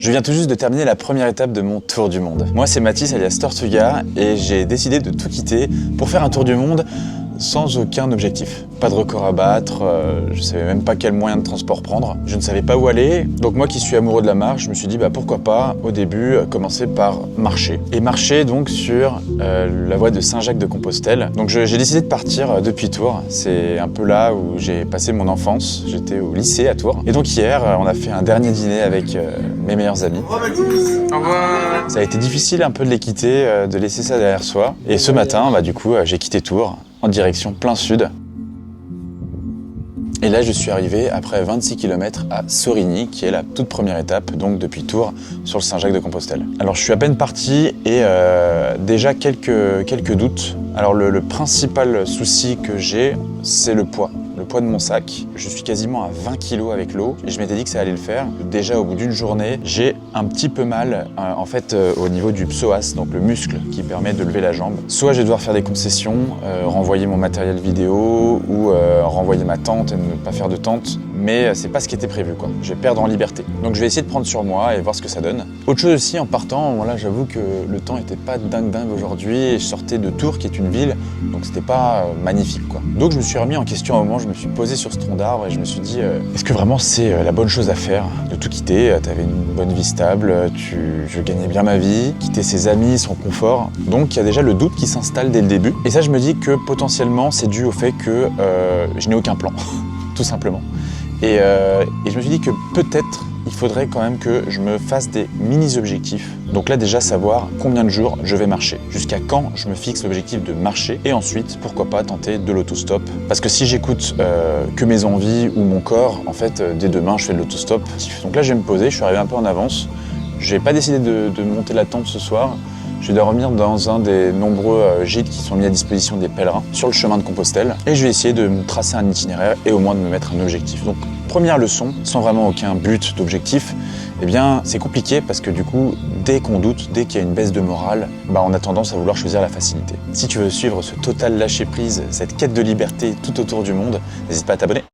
Je viens tout juste de terminer la première étape de mon tour du monde. Moi, c'est Mathis alias Tortuga et j'ai décidé de tout quitter pour faire un tour du monde sans aucun objectif. Pas de record à battre, je savais même pas quel moyen de transport prendre, je ne savais pas où aller. Donc moi qui suis amoureux de la marche, je me suis dit pourquoi pas au début commencer par marcher. Et marcher donc sur la voie de Saint-Jacques-de-Compostelle. Donc j'ai décidé de partir depuis Tours, c'est un peu là où j'ai passé mon enfance, j'étais au lycée à Tours. Et donc hier, on a fait un dernier dîner avec mes meilleurs amis. Au revoir. Ça a été difficile un peu de les quitter, de laisser ça derrière soi. Et ce matin, du coup, j'ai quitté Tours en direction plein sud. Et là, je suis arrivé après 26 km à Sorigny, qui est la toute première étape, donc depuis Tours, sur le Saint-Jacques-de-Compostelle. Alors, je suis à peine parti et déjà quelques doutes. Alors, le principal souci que j'ai, c'est le poids de mon sac. Je suis quasiment à 20 kg avec l'eau et je m'étais dit que ça allait le faire. Déjà au bout d'une journée, j'ai un petit peu mal en fait au niveau du psoas, donc le muscle qui permet de lever la jambe. Soit je vais devoir faire des concessions, renvoyer mon matériel vidéo ou renvoyer ma tente et ne pas faire de tente, mais c'est pas ce qui était prévu quoi. Je vais perdre en liberté. Donc je vais essayer de prendre sur moi et voir ce que ça donne. Autre chose aussi en partant, voilà, j'avoue que le temps était pas dingue aujourd'hui et je sortais de Tours qui est une ville, donc c'était pas magnifique quoi. Donc je me suis remis en question à un moment, je me suis posé sur ce tronc d'arbre et je me suis dit est-ce que vraiment c'est la bonne chose à faire de tout quitter? T'avais une bonne vie stable, je gagnais bien ma vie, quitter ses amis, son confort. Donc il y a déjà le doute qui s'installe dès le début. Et ça je me dis que potentiellement c'est dû au fait que je n'ai aucun plan, tout simplement. Et je me suis dit que peut-être il faudrait quand même que je me fasse des mini-objectifs. Donc là déjà savoir combien de jours je vais marcher, jusqu'à quand je me fixe l'objectif de marcher et ensuite pourquoi pas tenter de l'autostop. Parce que si j'écoute que mes envies ou mon corps, en fait dès demain je fais de l'autostop. Donc là je vais me poser, je suis arrivé un peu en avance. Je n'ai pas décidé de monter la tente ce soir. Je vais dormir dans un des nombreux gîtes qui sont mis à disposition des pèlerins sur le chemin de Compostelle et je vais essayer de me tracer un itinéraire et au moins de me mettre un objectif. Donc première leçon, sans vraiment aucun but d'objectif, eh bien c'est compliqué parce que du coup, dès qu'on doute, dès qu'il y a une baisse de morale, on a tendance à vouloir choisir la facilité. Si tu veux suivre ce total lâcher prise, cette quête de liberté tout autour du monde, n'hésite pas à t'abonner.